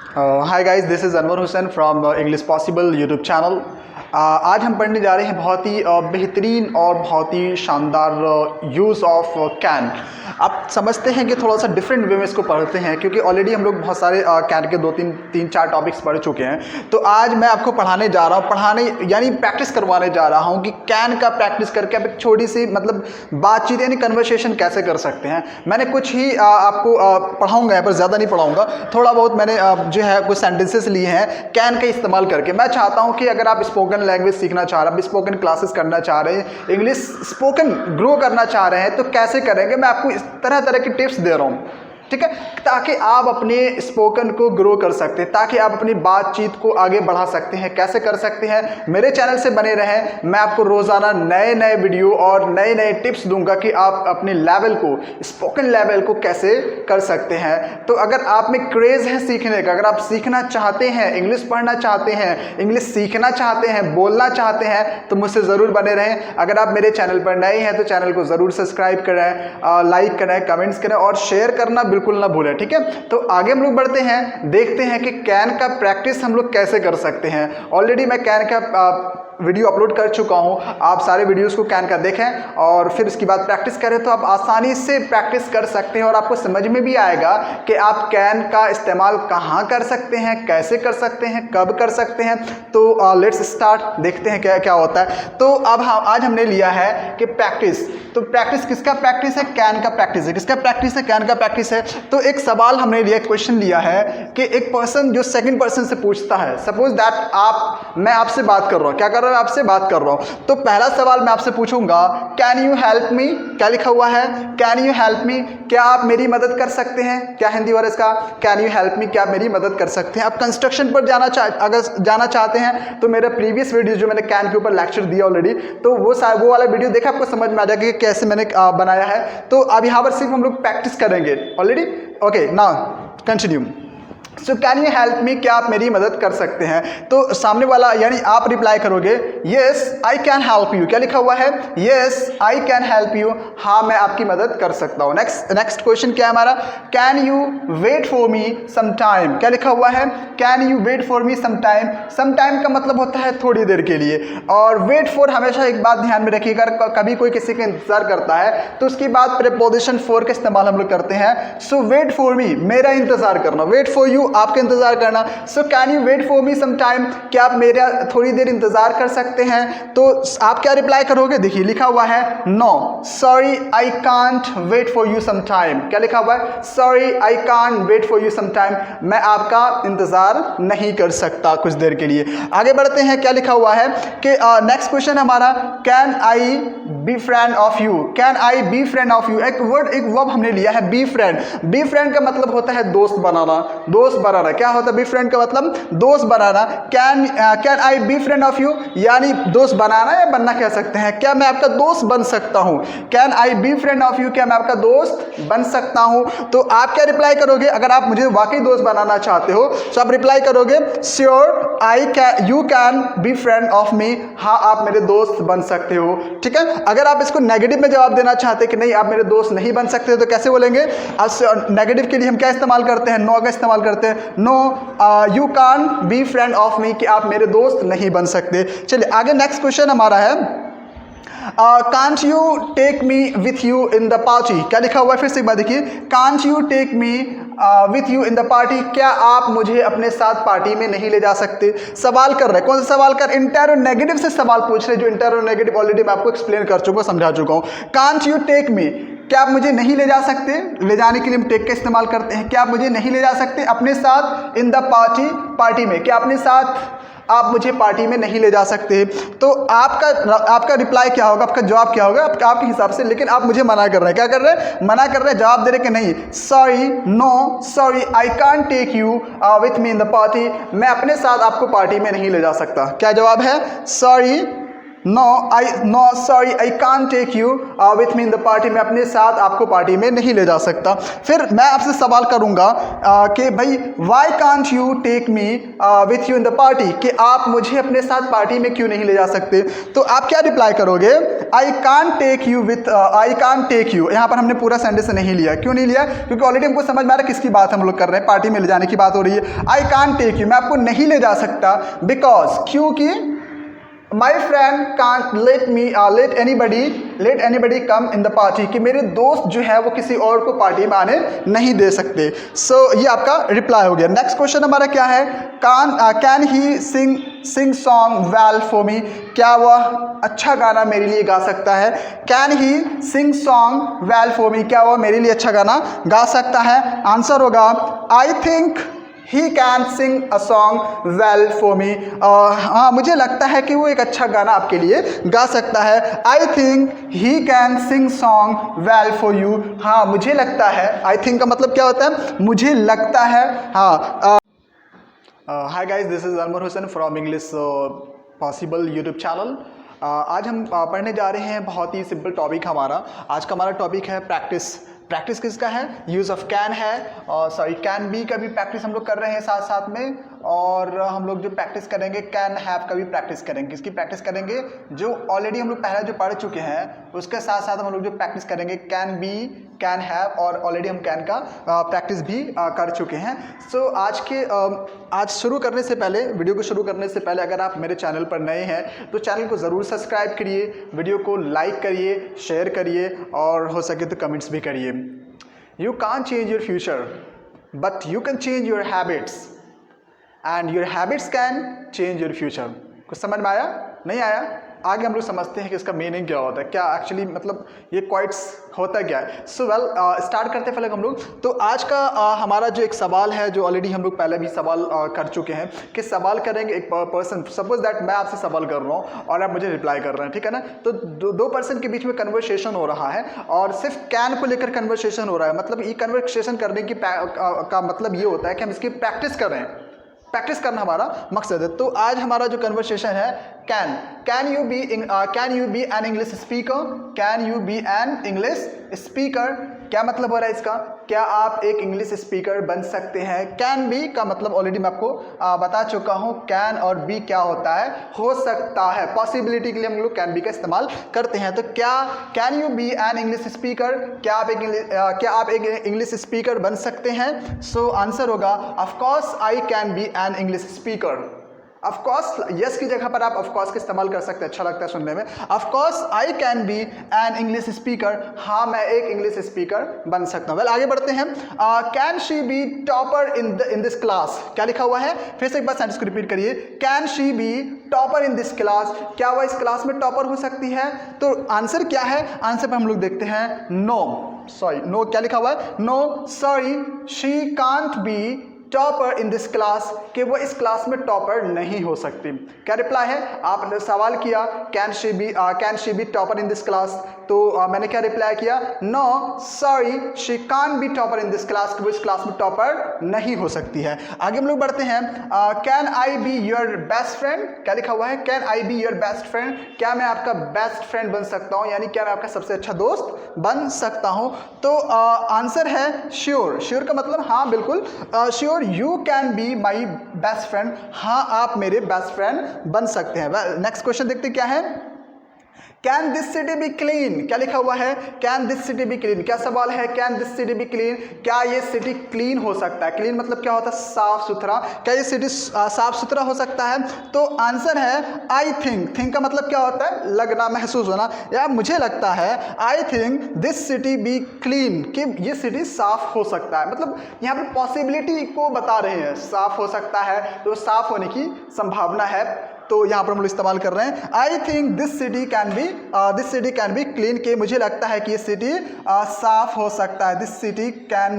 Hi guys, this is Anwar Hussain from English possible YouTube channel. आज हम पढ़ने जा रहे हैं बहुत ही बेहतरीन और बहुत ही शानदार यूज़ ऑफ कैन। आप समझते हैं कि थोड़ा सा डिफरेंट वे में इसको पढ़ते हैं, क्योंकि ऑलरेडी हम लोग बहुत सारे कैन के तीन चार टॉपिक्स पढ़ चुके हैं। तो आज मैं आपको पढ़ाने जा रहा हूँ, पढ़ाने यानी प्रैक्टिस करवाने जा रहा हूँ कि कैन का प्रैक्टिस करके आप एक छोटी सी बातचीत यानी कन्वर्सेशन कैसे कर सकते हैं। मैंने कुछ ही आपको पढ़ाऊँगा, यहाँ पर ज़्यादा नहीं पढ़ाऊँगा, थोड़ा बहुत मैंने जो है कुछ सेंटेंसेस लिए हैं कैन का इस्तेमाल करके। मैं चाहता हूँ कि अगर आप स्पोकन लैंग्वेज सीखना चाह रहे हैं, स्पोकन क्लासेस करना चाह रहे हैं, इंग्लिश स्पोकन ग्रो करना चाह रहे हैं, तो कैसे करेंगे मैं आपको इस तरह तरह की टिप्स दे रहा हूँ, ठीक है, ताकि आप अपने स्पोकन को ग्रो कर सकते हैं, ताकि आप अपनी बातचीत को आगे बढ़ा सकते हैं। कैसे कर सकते हैं, मेरे चैनल से बने रहें। मैं आपको रोज़ाना नए नए वीडियो और नए नए टिप्स दूंगा कि आप अपने लेवल को, स्पोकन लेवल को कैसे कर सकते हैं। तो अगर आप में क्रेज़ है सीखने का, अगर आप सीखना चाहते हैं, इंग्लिश पढ़ना चाहते हैं, इंग्लिश सीखना चाहते हैं, बोलना चाहते हैं, तो मुझसे ज़रूर बने रहें। अगर आप मेरे चैनल पर नए हैं तो चैनल को ज़रूर सब्सक्राइब करें, लाइक करें, कमेंट्स करें और शेयर करना बिल्कुल ना भूलें, ठीक है। तो आगे हम लोग बढ़ते हैं, देखते हैं कि कैन का प्रैक्टिस हम लोग कैसे कर सकते हैं। ऑलरेडी मैं कैन का वीडियो अपलोड कर चुका हूं, आप सारे वीडियोस को कैन का देखें और फिर उसके बाद प्रैक्टिस करें, तो आप आसानी से प्रैक्टिस कर सकते हैं और आपको समझ में भी आएगा कि आप कैन का इस्तेमाल कहां कर सकते हैं, कैसे कर सकते हैं, कब कर सकते हैं। तो लेट्स स्टार्ट, देखते हैं क्या क्या होता है। तो अब आज हमने लिया है कि प्रैक्टिस। तो प्रैक्टिस किसका प्रैक्टिस है? कैन का प्रैक्टिस है। किसका प्रैक्टिस है? कैन का प्रैक्टिस है। तो एक सवाल हमने लिया, क्वेश्चन लिया है कि एक पर्सन जो सेकंड पर्सन से पूछता है, सपोज दैट मैं आपसे बात कर रहा हूं, क्या कर रहा हूं, आपसे बात कर रहा हूं। तो पहला सवाल मैं आपसे पूछूंगा, कैन यू हेल्प मी। क्या लिखा हुआ है? कैन यू हेल्प मी, क्या आप मेरी मदद कर सकते हैं। क्या हिंदी वर्ड इसका? कैन यू हेल्प मी, क्या आप मेरी मदद कर सकते हैं। आप कंस्ट्रक्शन पर अगर जाना चाहते हैं तो मेरा प्रीवियस वीडियो जो मैंने कैन के ऊपर लेक्चर दिया ऑलरेडी, तो वो वाला वीडियो देखा, आपको समझ में आ जाएगा कि कैसे मैंने बनाया है। तो अब यहाँ पर सिर्फ हम लोग प्रैक्टिस करेंगे already. Okay, now continue. So can you help me, क्या आप मेरी मदद कर सकते हैं। तो सामने वाला यानी आप रिप्लाई करोगे, yes I can help you. क्या लिखा हुआ है? Yes I can help you, हाँ मैं आपकी मदद कर सकता हूँ। नेक्स्ट क्वेश्चन क्या है हमारा? Can you wait for me some time. क्या लिखा हुआ है? Can you wait for me some time. Some time का मतलब होता है थोड़ी देर के लिए, और वेट फॉर हमेशा एक बात ध्यान में रखिएगा, कभी कोई किसी का इंतजार करता है तो उसके बाद प्रीपोजिशन फॉर का इस्तेमाल हम लोग करते हैं। सो वेट फॉर मी, मेरा इंतजार करना, वेट फॉर यू, आपका इंतजार करना। So can you wait for me some time, क्या आप मेरा थोड़ी देर इंतजार कर सकते हैं। तो आप क्या रिप्लाई करोगे? देखिए लिखा हुआ है, no sorry I can't wait for you some time. क्या लिखा हुआ है? Sorry I can't wait for you some time, मैं आपका इंतजार नहीं कर सकता कुछ देर के लिए। आगे बढ़ते हैं, क्या लिखा हुआ है कि नेक्स्ट क्वेश्चन हमारा, can I be friend of you. Can I be friend of you, एक वर्ब हमने लिया है बी फ्रेंड। बी फ्रेंड का मतलब होता है दोस्त बनाना, दोस्त बनाना। क्या होता है बी फ्रेंड का मतलब? दोस्त बनाना। Can I be friend of you, यानी दोस्त बनाना या बनना कह सकते हैं। क्या मैं आपका दोस्त बन सकता हूं? Can I be friend of you, क्या मैं आपका दोस्त बन सकता हूं। तो आप क्या रिप्लाई करोगे? अगर आप मुझे वाकई दोस्त बनाना चाहते हो तो आप रिप्लाई करोगे, sure you can be friend of मी, हाँ आप मेरे दोस्त बन सकते हो, ठीक है। अगर आप इसको नेगेटिव में जवाब देना चाहते हैं कि नहीं आप मेरे दोस्त नहीं बन सकते, तो कैसे बोलेंगे? नेगेटिव के लिए हम क्या इस्तेमाल करते हैं? नो का इस्तेमाल करते हैं। No you can't be friend of me, कि आप मेरे दोस्त नहीं बन सकते। चलिए आगे नेक्स्ट क्वेश्चन हमारा है, can't you take me with you in the party. क्या लिखा हुआ है? फिर से एक बार देखिए, can't you take me with you in the party, क्या आप मुझे अपने साथ पार्टी में नहीं ले जा सकते। सवाल कर रहे हैं, कौन सा सवाल कर? इंटेरोनेगेटिव से सवाल पूछ रहे हैं, जो इंटेरोनेगेटिव ऑलरेडी मैं आपको एक्सप्लेन कर चुका हूँ, समझा चुका हूँ। कांट यू टेक मी, क्या आप मुझे नहीं ले जा सकते। ले जाने के लिए हम टेक का इस्तेमाल करते हैं। क्या आप मुझे नहीं ले जा सकते अपने साथ इन द पार्टी, पार्टी में, क्या अपने साथ आप मुझे पार्टी में नहीं ले जा सकते। तो आपका रिप्लाई क्या होगा, आपका जवाब क्या होगा आपके हिसाब से। लेकिन आप मुझे मना कर रहे हैं, क्या कर रहे हैं? मना कर रहे हैं, जवाब दे रहे कि नहीं, sorry no sorry I can't take you with me in the party, मैं अपने साथ आपको पार्टी में नहीं ले जा सकता। क्या जवाब है? Sorry no sorry I can't take you with me in the party, मैं अपने साथ आपको पार्टी में नहीं ले जा सकता। फिर मैं आपसे सवाल करूंगा कि भाई why can't you take me with you in the party, कि आप मुझे अपने साथ पार्टी में क्यों नहीं ले जा सकते। तो आप क्या रिप्लाई करोगे? I can't take you with, I can't take you. यहाँ पर हमने पूरा सेंटेंस नहीं लिया। क्यों नहीं लिया? क्योंकि ऑलरेडी हमको समझ में आ रहा है किसकी बात हम लोग कर रहे हैं, पार्टी में ले जाने की बात हो रही है। आई कांट टेक यू, मैं आपको नहीं ले जा सकता, बिकॉज, क्योंकि my friend can't let anybody come in the party, कि मेरे दोस्त जो है वो किसी और को पार्टी में आने नहीं दे सकते। सो ये आपका रिप्लाई हो गया। नेक्स्ट क्वेश्चन हमारा क्या है? Can he sing song well for me, क्या वह अच्छा गाना मेरे लिए गा सकता है? Can he sing song well for me, क्या वह मेरे लिए अच्छा गाना गा सकता है? आंसर होगा I think he can sing a song well for me. हाँ, मुझे लगता है कि वो एक अच्छा गाना आपके लिए गा सकता है। I think he can sing song well for you. हाँ, मुझे लगता है। आई थिंक का मतलब क्या होता है? मुझे लगता है। हाँ, hi guys, this is Anwar Hussain from English possible YouTube channel. आज हम पढ़ने जा रहे हैं बहुत ही सिंपल टॉपिक हमारा। आज का हमारा टॉपिक है प्रैक्टिस। प्रैक्टिस किसका है? यूज़ ऑफ कैन है, और सॉरी कैन बी का भी प्रैक्टिस हम लोग कर रहे हैं साथ साथ में। और हम लोग जो प्रैक्टिस करेंगे कैन हैव का भी प्रैक्टिस करेंगे। किसकी प्रैक्टिस करेंगे? जो ऑलरेडी हम लोग पहले जो पढ़ चुके हैं उसके साथ साथ हम लोग जो प्रैक्टिस करेंगे कैन बी, कैन हैव, और ऑलरेडी हम कैन का प्रैक्टिस भी कर चुके हैं। सो आज शुरू करने से पहले, वीडियो को शुरू करने से पहले, अगर आप मेरे चैनल पर नए हैं तो चैनल को ज़रूर सब्सक्राइब करिए, वीडियो को लाइक करिए, शेयर करिए, और हो सके तो कमेंट्स भी करिए। You can't change your future but you can change your habits, and your habits can change your future. कुछ समझ में आया? नहीं आया? आगे हम लोग समझते हैं कि इसका मीनिंग क्या होता है, क्या एक्चुअली मतलब ये क्वाइट्स होता क्या है। सो वेल, स्टार्ट करते हैं पहले हम लोग। तो आज का हमारा जो एक सवाल है, जो ऑलरेडी हम लोग पहले भी सवाल कर चुके हैं, कि सवाल करेंगे एक पर्सन, सपोज दैट मैं आपसे सवाल कर रहा हूँ और आप मुझे रिप्लाई कर रहे हैं, ठीक है ना। तो दो पर्सन के बीच में कन्वर्सेशन हो रहा है और सिर्फ कैन को लेकर कन्वर्सेशन हो रहा है। मतलब ये कन्वर्सेशन करने की का मतलब ये होता है कि हम इसकी प्रैक्टिस कर रहे हैं। प्रैक्टिस करना हमारा मकसद है। तो आज हमारा जो कन्वर्सेशन है can you be an English speaker, can you be an English speaker. क्या मतलब हो रहा है इसका? क्या आप एक इंग्लिश स्पीकर बन सकते हैं? कैन बी का मतलब ऑलरेडी मैं आपको बता चुका हूँ। कैन और बी क्या होता है? हो सकता है। पॉसिबिलिटी के लिए हम लोग कैन बी का इस्तेमाल करते हैं। तो क्या can you be an English speaker, क्या आप एक इंग्लिश स्पीकर बन सकते हैं? सो आंसर होगा of course I can be an English speaker. Of course, yes की जगह पर आप ऑफ कोर्स का इस्तेमाल कर सकते हैं, अच्छा लगता है सुनने में। Of course I can be an English speaker, हाँ मैं एक इंग्लिश स्पीकर बन सकता हूँ। वेल, आगे बढ़ते हैं। Can she be topper in this class, क्या लिखा हुआ है? फिर से एक बार सेंटेंस को रिपीट करिए। Can she be topper in this class, क्या वह इस क्लास में टॉपर हो सकती है? तो आंसर क्या है? आंसर पर हम लोग देखते हैं नो, सॉरी नो, क्या लिखा हुआ है? No sorry she can't be topper in this class, कि वो इस क्लास में टॉपर नहीं हो सकती। क्या रिप्लाई है? आपने सवाल किया can she be topper in this class, तो मैंने क्या रिप्लाई किया? No sorry she can't be topper in this class, कि वो इस क्लास में टॉपर नहीं हो सकती है। आगे हम लोग बढ़ते हैं। Can I be your best friend, क्या लिखा हुआ है? Can I be your best friend, क्या मैं आपका बेस्ट फ्रेंड बन सकता हूँ, यानी क्या मैं आपका सबसे अच्छा दोस्त बन सकता हूँ? तो आंसर है श्योर। श्योर का मतलब हाँ बिल्कुल, sure you can be my best friend, हाँ आप मेरे बेस्ट फ्रेंड बन सकते हैं। नेक्स्ट क्वेश्चन देखते क्या है। Can this city B clean, क्या लिखा हुआ है? Can this city B clean, क्या सवाल है? Can this city B clean, क्या ये सिटी क्लीन हो सकता है? क्लीन मतलब क्या होता है? साफ सुथरा। क्या ये सिटी साफ सुथरा हो सकता है? तो आंसर है आई थिंक। थिंक का मतलब क्या होता है? लगना, महसूस होना, या मुझे लगता है। I think this city B clean, कि ये सिटी साफ हो सकता है। मतलब यहाँ पर पॉसिबिलिटी को बता रहे हैं, साफ हो सकता है तो साफ होने की संभावना है, तो यहाँ पर हम लोग इस्तेमाल कर रहे हैं I think this city can be clean, के मुझे लगता है कि ये सिटी साफ हो सकता है। This city can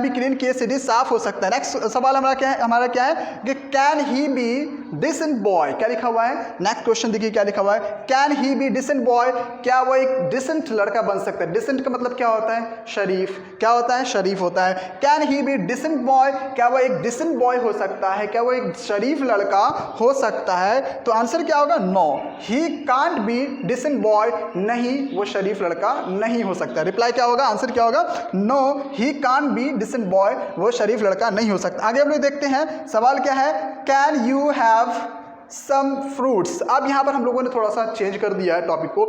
be clean, के सिटी साफ हो सकता है। नेक्स्ट सवाल हमारा क्या है कि can he be decent boy, क्या लिखा हुआ है, नेक्स्ट क्वेश्चन देखिए क्या लिखा हुआ है, can he be decent boy, क्या वो एक डिसेंट लड़का बन सकता है। डिसेंट का मतलब क्या होता है, शरीफ, क्या होता है, शरीफ होता है। Can he be decent boy, क्या वो एक डिसेंट बॉय हो सकता है, क्या वो एक शरीफ लड़का हो सकता है। तो आंसर क्या होगा, no, he can't be decent boy, नहीं वो शरीफ लड़का नहीं हो सकता। रिप्लाई क्या होगा, आंसर क्या होगा, no, he can't be decent boy, वो शरीफ लड़का नहीं हो सकता। आगे हम लोग देखते हैं सवाल क्या है, can you have some fruits. अब यहाँ पर हम लोगों ने थोड़ा सा चेंज कर दिया है टॉपिक को,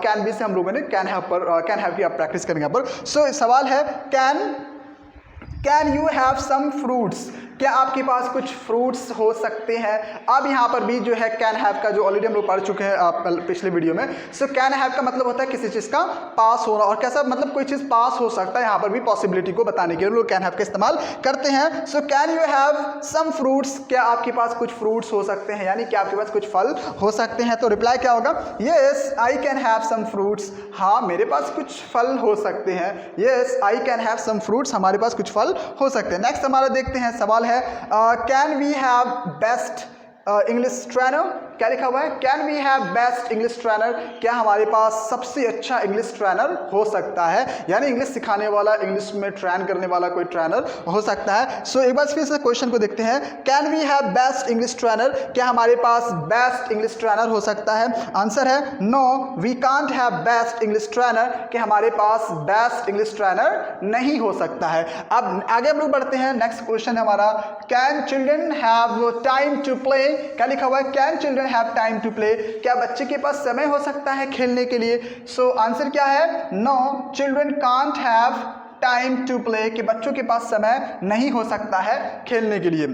कैन बी से हम लोगों ने कैन हैव पर कैन हैव की आप प्रैक्टिस करेंगे यहाँ पर। सो सवाल है can you have some fruits, क्या आपके पास कुछ फ्रूट्स हो सकते हैं। अब यहाँ पर भी जो है कैन हैव का जो ऑलरेडी हम लोग पढ़ चुके हैं पिछले वीडियो में। सो कैन हैव का मतलब होता है किसी चीज़ का पास होना, और कैसा मतलब कोई चीज़ पास हो सकता है। यहाँ पर भी पॉसिबिलिटी को बताने के लिए लोग कैन हैव का इस्तेमाल करते हैं। So can you have some fruits, क्या आपके पास कुछ फ्रूट्स हो सकते हैं, यानी कि आपके पास कुछ फल हो सकते हैं। तो रिप्लाई क्या होगा, yes I can have some fruits, हाँ मेरे पास कुछ फल हो सकते हैं। Yes I can have some fruits, हमारे पास कुछ फल हो सकते हैं। नेक्स्ट हमारा देखते हैं सवाल है can we have best English trainer, क्या लिखा हुआ है, can we have best English trainer, क्या हमारे पास सबसे अच्छा इंग्लिश ट्रेनर हो सकता है, यानी इंग्लिश सिखाने वाला, इंग्लिश में ट्रेन करने वाला कोई ट्रेनर हो सकता है। सो एक बार फिर से क्वेश्चन को देखते हैं, can we have best English trainer, क्या हमारे पास बेस्ट इंग्लिश ट्रेनर हो सकता है। आंसर है no, we can't have best English trainer, कि हमारे पास बेस्ट इंग्लिश ट्रेनर नहीं हो सकता है। अब आगे हम लोग बढ़ते हैं, नेक्स्ट क्वेश्चन हमारा, can children have time to play, क्या लिखा हुआ है, can children have time to play, क्या बच्चे के पास समय हो सकता है खेलने के लिए। सो आंसर क्या है, no, children can't have time to play, कि बच्चों के पास समय नहीं हो सकता है खेलने के लिए।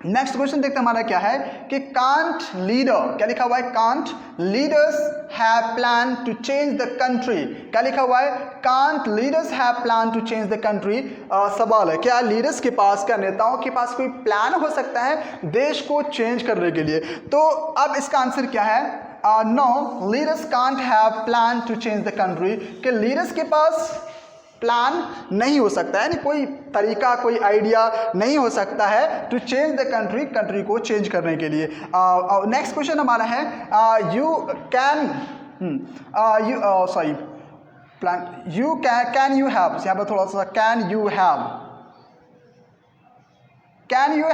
नेक्स्ट क्वेश्चन देखते हैं हमारा क्या है कि कांट लीडर, क्या लिखा हुआ है, can't leaders have plan to change the country, क्या लिखा हुआ है, can't leaders have plan to change the country. सवाल है क्या लीडर्स के पास, क्या नेताओं के पास कोई प्लान हो सकता है देश को चेंज करने के लिए। तो अब इसका आंसर क्या है, no, leaders can't have plan to change the country, कि लीडर्स के पास प्लान नहीं हो सकता है, यानी कोई तरीका, कोई आइडिया नहीं हो सकता है to change the country, country को चेंज करने के लिए। नेक्स्ट क्वेश्चन हमारा है, you can sorry plan you can you have, यहाँ पर थोड़ा सा can you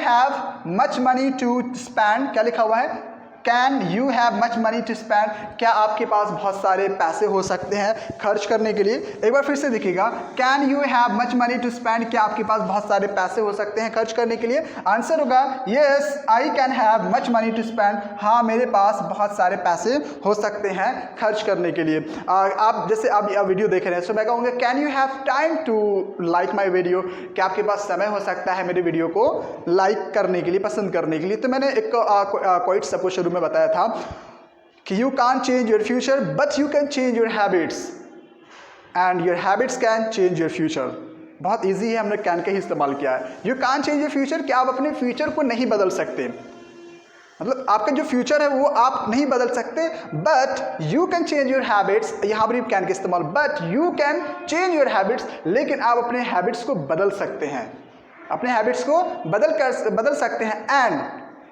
have much money to spend, क्या लिखा हुआ है, can you have much money to spend, क्या आपके पास बहुत सारे पैसे हो सकते हैं खर्च करने के लिए। एक बार फिर से देखिएगा, can you have much money to spend, क्या आपके पास बहुत सारे पैसे हो सकते हैं खर्च करने के लिए। आंसर होगा yes I can have much money to spend, हाँ मेरे पास बहुत सारे पैसे हो सकते हैं खर्च करने के लिए। आप जैसे आप वीडियो देख रहे हैं, सो मैं कहूँगा can you have time to like my video, क्या आपके पास समय हो सकता है मेरे वीडियो को लाइक करने के लिए, पसंद करने के लिए। तो मैंने एक क्वाइट सबको शुरू में बताया था कि you can't change your future but you can change your habits and your habits can change your future. बहुत इजी है, हमने कैन का ही इस्तेमाल किया है। You can't change your future, कि आप अपने फ्यूचर को नहीं बदल सकते, मतलब आपका जो फ्यूचर है वो आप नहीं बदल सकते, but you can change your habits, यहाँ पर कैन का इस्तेमाल, but you can change your habits, लेकिन आप अपने हैबिट्स को बदल सकते हैं, अपने हैबिट्स को बदल सकते हैं। And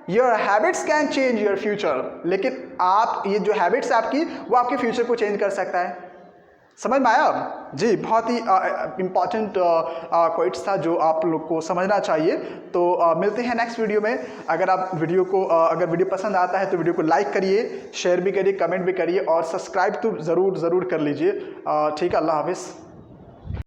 your habits can change your future, लेकिन आप ये जो हैबिट्स आपकी वो आपके फ्यूचर को चेंज कर सकता है। समझ में आया जी, बहुत ही इम्पॉर्टेंट क्वेट्स था जो आप लोग को समझना चाहिए। तो मिलते हैं नेक्स्ट वीडियो में। अगर आप वीडियो को अगर वीडियो पसंद आता है तो वीडियो को लाइक करिए, शेयर भी करिए, कमेंट भी करिए और सब्सक्राइब तो ज़रूर कर लीजिए। ठीक है, अल्लाह हाफिज़।